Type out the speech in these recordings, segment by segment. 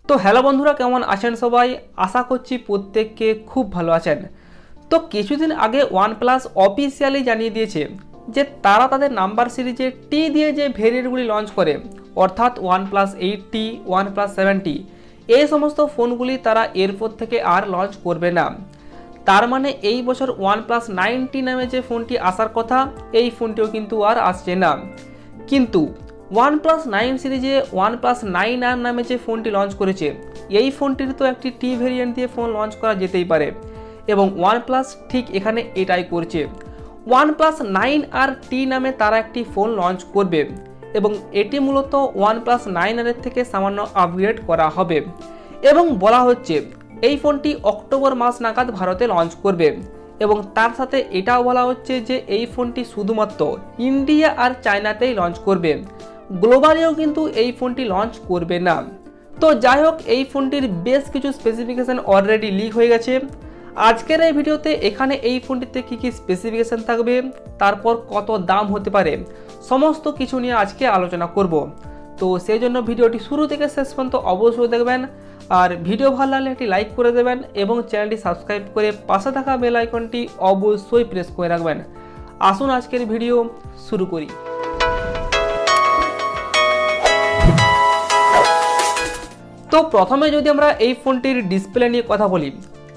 তো হ্যালো বন্ধুরা, কেমন আছেন সবাই? আশা করছি প্রত্যেককে খুব ভালো আছেন। তো কিছুদিন আগে ওয়ানপ্লাস অফিসিয়ালি জানিয়ে দিয়েছে যে তারা তাদের নাম্বার সিরিজে টি দিয়ে যে ভেরিয়েন্টগুলি লঞ্চ করে, অর্থাৎ OnePlus 8T, OnePlus 7T, এই সমস্ত ফোনগুলি তারা এরপর থেকে আর লঞ্চ করবে না। তার মানে এই বছর OnePlus 9T নামে যে ফোনটি আসার কথা, এই ফোনটিও কিন্তু আর আসছে না। কিন্তু OnePlus 9 সিরিজে OnePlus 9R নামে যে ফোনটি লঞ্চ করেছে, এই ফোনটির তো একটি টি ভেরিয়েন্ট দিয়ে ফোন লঞ্চ করা যেতেই পারে, এবং OnePlus ঠিক এখানে এটাই করছে। OnePlus 9RT নামে তারা একটি ফোন লঞ্চ করবে, এবং এটি মূলত OnePlus 9R এর থেকে সামান্য আপগ্রেড করা হবে, এবং বলা হচ্ছে এই ফোনটি অক্টোবর মাস নাগাদ ভারতে লঞ্চ করবে। এবং তার সাথে এটাও বলা হচ্ছে যে এই ফোনটি শুধুমাত্র ইন্ডিয়া আর চায়নাতেই লঞ্চ করবে, গ্লোবালেও কিন্তু এই ফোনটি লঞ্চ করবে না। তো যাই হোক, এই ফোনটির বেশ কিছু স্পেসিফিকেশন অলরেডি লিক হয়ে গেছে। আজকের এই ভিডিওতে এখানে এই ফোনটিতে কী কী স্পেসিফিকেশন থাকবে, তারপর কত দাম হতে পারে, সমস্ত কিছু নিয়ে আজকে আলোচনা করব। তো সেই জন্য ভিডিওটি শুরু থেকে শেষ পর্যন্ত অবশ্যই দেখবেন, আর ভিডিও ভালো লাগলে একটি লাইক করে দেবেন এবং চ্যানেলটি সাবস্ক্রাইব করে পাশে থাকা বেল আইকনটি অবশ্যই প্রেস করে রাখবেন। আসুন আজকের ভিডিও শুরু করি। তো প্রথমে যদি আমরা এই ফোনটির ডিসপ্লে নিয়ে কথা বলি,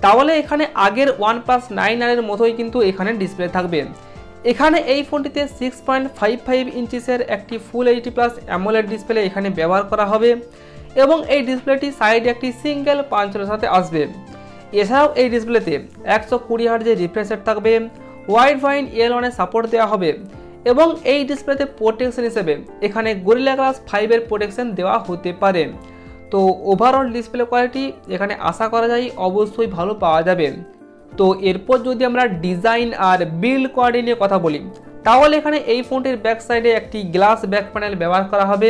তাহলে এখানে আগের OnePlus 9R এর মতোই কিন্তু এখানে ডিসপ্লে থাকবে। এখানে এই ফোনটিতে 6.55 ইঞ্চিসের একটি ফুল HD+ অ্যামোলেড ডিসপ্লে এখানে ব্যবহার করা হবে, এবং এই ডিসপ্লেটি সাইডে একটি সিঙ্গেল পাঞ্চের সাথে আসবে। এছাড়াও এই ডিসপ্লেতে 120 হার্জের রিফ্রেশ রেট থাকবে, ওয়াইড ফাইন L1 এর সাপোর্ট দেওয়া হবে, এবং এই ডিসপ্লেতে প্রোটেকশন হিসেবে এখানে গরিলা গ্লাস 5 এর প্রোটেকশন দেওয়া হতে পারে। তো ওভারঅল ডিসপ্লে কোয়ালিটি এখানে আশা করা যায় অবশ্যই ভালো পাওয়া যাবে। তো এরপর যদি আমরা ডিজাইন আর বিল্ড কোয়ালিটি নিয়ে কথা বলি, তাহলে এখানে এই ফোনটির ব্যাক সাইডে একটি গ্লাস ব্যাক প্যানেল ব্যবহার করা হবে,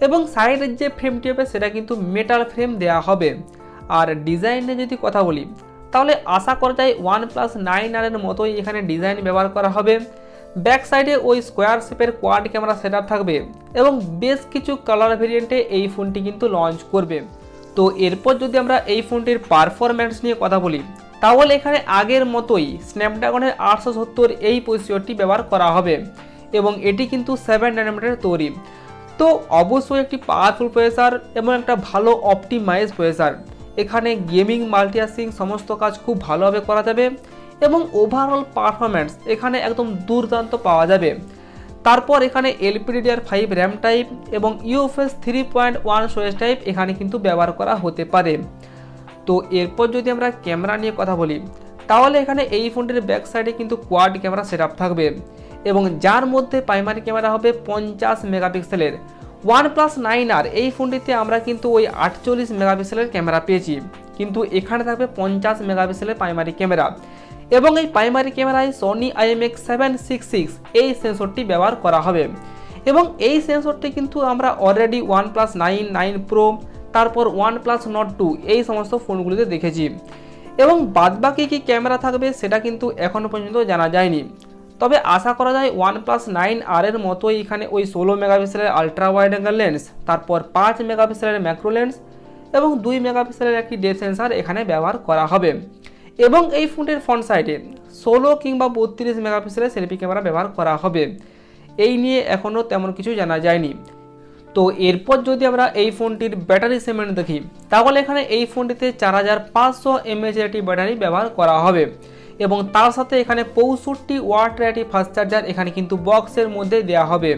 এবং সাইডের যে ফ্রেমটি হবে সেটা কিন্তু মেটাল ফ্রেম দেওয়া হবে। আর ডিজাইনে যদি কথা বলি, তাহলে আশা করা যায় OnePlus 9R এর মতোই এখানে ডিজাইন ব্যবহার করা হবে। ব্যাক সাইডে ওই স্কোয়ার শেপের কোয়াড ক্যামেরা সেটআপ থাকবে, এবং বেশ কিছু কালার ভেরিয়েন্টে এই ফোনটি কিন্তু লঞ্চ করবে। তো এরপর যদি আমরা এই ফোনটির পারফরম্যান্স নিয়ে কথা বলি, তাহলে এখানে আগের মতোই স্ন্যাপড্রাগনের 870 এই প্রসেসরটি ব্যবহার করা হবে, এবং এটি কিন্তু 7 ন্যানোমিটার তৈরি। তো অবশ্যই একটি পাওয়ারফুল প্রসেসর এবং একটা ভালো অপটিমাইজ প্রসেসর। এখানে গেমিং, মাল্টিটাস্কিং সমস্ত কাজ খুব ভালোভাবে করা যাবে, এবং ওভারঅল পারফরম্যান্স এখানে একদম দুর্দান্ত পাওয়া যাবে। তারপর এখানে LPDDR5 র্যাম টাইপ এবং UFS 3.1 স্টোরেজ টাইপ এখানে কিন্তু ব্যবহার করা হতে পারে। তো এরপর যদি আমরা ক্যামেরা নিয়ে কথা বলি, তাহলে এখানে এই ফোনটির ব্যাক সাইডে কিন্তু কোয়াড ক্যামেরা সেটআপ থাকবে, এবং যার মধ্যে প্রাইমারি ক্যামেরা হবে 50 মেগাপিক্সেলের। OnePlus 9R এই ফোনটিতে আমরা কিন্তু ওই 48 মেগাপিক্সেলের ক্যামেরা পেয়েছি, কিন্তু এখানে থাকবে 50 মেগাপিক্সেলের প্রাইমারি ক্যামেরা, এবং এই প্রাইমারি ক্যামেরায় Sony IMX766 এই সেন্সরটি ব্যবহার করা হবে। এবং এই সেন্সরটি কিন্তু আমরা অলরেডি OnePlus 9, 9 Pro, তারপর OnePlus Nord 2 এই সমস্ত ফোনগুলিতে দেখেছি। এবং বাদবাকি কী ক্যামেরা থাকবে সেটা কিন্তু এখনও পর্যন্ত জানা যায়নি, তবে আশা করা যায় OnePlus 9R এর মতোই এখানে ওই 16 মেগাপিক্সেলের আলট্রা ওয়াইড অ্যাঙ্গেল লেন্স, তারপর 5 মেগাপিক্সেলের ম্যাক্রো লেন্স, এবং 2 মেগাপিক্সেলের একটি ডেপথ সেন্সার এখানে ব্যবহার করা হবে। এবং এই ফোনটির ফ্রন্ট সাইডে 16 কিংবা 32 মেগাপিক্সেলের সেলফি ক্যামেরা ব্যবহার করা হবে। এই নিয়ে এখনও তেমন কিছু জানা যায়নি। তো এরপর যদি আমরা এই ফোনটির ব্যাটারি সেগমেন্ট দেখি, তাহলে এখানে এই ফোনটিতে 4500 mAh একটি ব্যাটারি ব্যবহার করা হবে, এবং তার সাথে এখানে 65 ওয়াট একটি ফাস্ট চার্জার এখানে কিন্তু বক্সের মধ্যে দেওয়া হবে।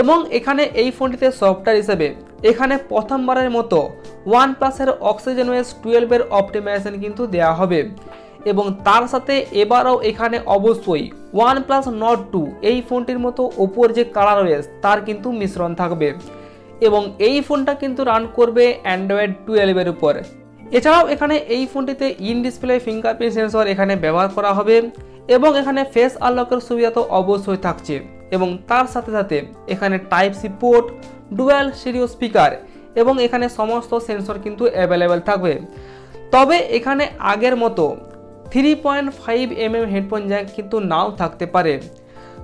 এবং এখানে এই ফোনটিতে সফটওয়্যার হিসেবে এখানে প্রথমবারের মতো OnePlus-এর OxygenOS 12 এর অপটিমাইজেশন কিন্তু দেওয়া হবে, এবং তার সাথে এবারও এখানে অবশ্যই OnePlus Nord 2 এই ফোনটির মতো ওপোর যে ColorOS তার কিন্তু মিশ্রণ থাকবে, এবং এই ফোনটা কিন্তু রান করবে Android 12 এর উপর। এছাড়াও এখানে এই ফোনটিতে ইন ডিসপ্লে ফিঙ্গারপ্রিন্ট সেন্সর এখানে ব্যবহার করা হবে, এবং এখানে ফেস আনলকের সুবিধা তো অবশ্যই থাকছে, এবং তার সাথে সাথে এখানে Type-C port, dual stereo speaker, এবং এখানে সমস্ত সেন্সর কিন্তু অ্যাভেলেবেল থাকবে। তবে এখানে আগের মতো 3.5mm হেডফোন জ্যাক কিন্তু নাও থাকতে পারে।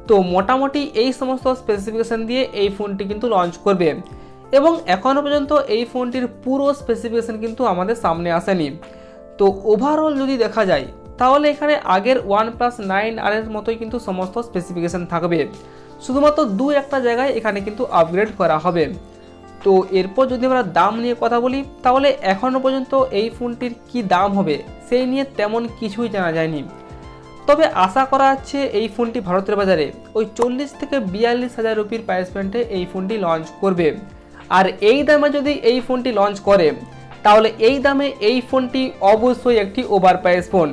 তো মোটামুটি এই সমস্ত স্পেসিফিকেশন দিয়ে এই ফোনটি কিন্তু লঞ্চ করবে। এবং এখনও পর্যন্ত এই ফোনটির পুরো স্পেসিফিকেশন কিন্তু আমাদের সামনে আসেনি। তো ওভারঅল যদি দেখা যায় তাহলে এখানে আগের OnePlus 9R এর মতোই কিন্তু সমস্ত স্পেসিফিকেশন থাকবে, শুধুমাত্র দু একটা জায়গায় এখানে কিন্তু আপগ্রেড করা হবে। তো এরপর যদি আমরা দাম নিয়ে কথা বলি তাহলে এখনও পর্যন্ত এই ফোনটির কি দাম হবে সেই নিয়ে তেমন কিছুই জানা যায়নি। তবে আশা করা হচ্ছে এই ফোনটি ভারতের বাজারে ওই 40 থেকে 42,000 রুপির প্রাইস পয়েন্টে এই ফোনটি লঞ্চ করবে। আর এই দামে যদি এই ফোনটি লঞ্চ করে তাহলে এই দামে এই ফোনটি অবশ্যই একটি ওভার প্রাইস ফোন।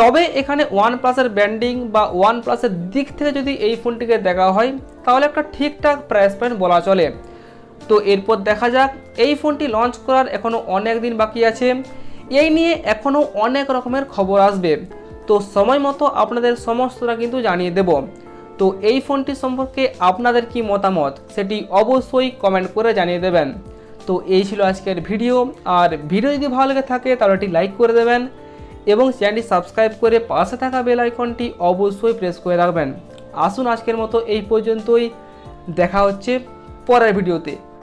তবে এখানে OnePlus-এর ব্র্যান্ডিং বা OnePlus-এর দিক থেকে যদি এই ফোনটিকে দেখা হয় তাহলে একটা ঠিকঠাক প্রাইস পয়েন্ট বলা চলে। তো এরপর দেখা যাক, এই ফোনটি লঞ্চ করার এখনও অনেক দিন বাকি আছে, এই নিয়ে এখনও অনেক রকমের খবর আসবে। তো সময় মতো আপনাদের সমস্তটা কিন্তু জানিয়ে দেব। তো এই ফোনটি সম্পর্কে আপনাদের কি মতামত সেটি অবশ্যই কমেন্ট করে জানিয়ে দেবেন। তো এই ছিল আজকের ভিডিও, আর ভিডিও যদি ভালো লেগে থাকে তাহলে এটি লাইক করে দেবেন এবং চ্যানেলটি সাবস্ক্রাইব করে পাশে থাকা বেল আইকনটি অবশ্যই প্রেস করে রাখবেন। আসুন আজকের মতো এই পর্যন্তই, দেখা হচ্ছে পরের ভিডিওতে।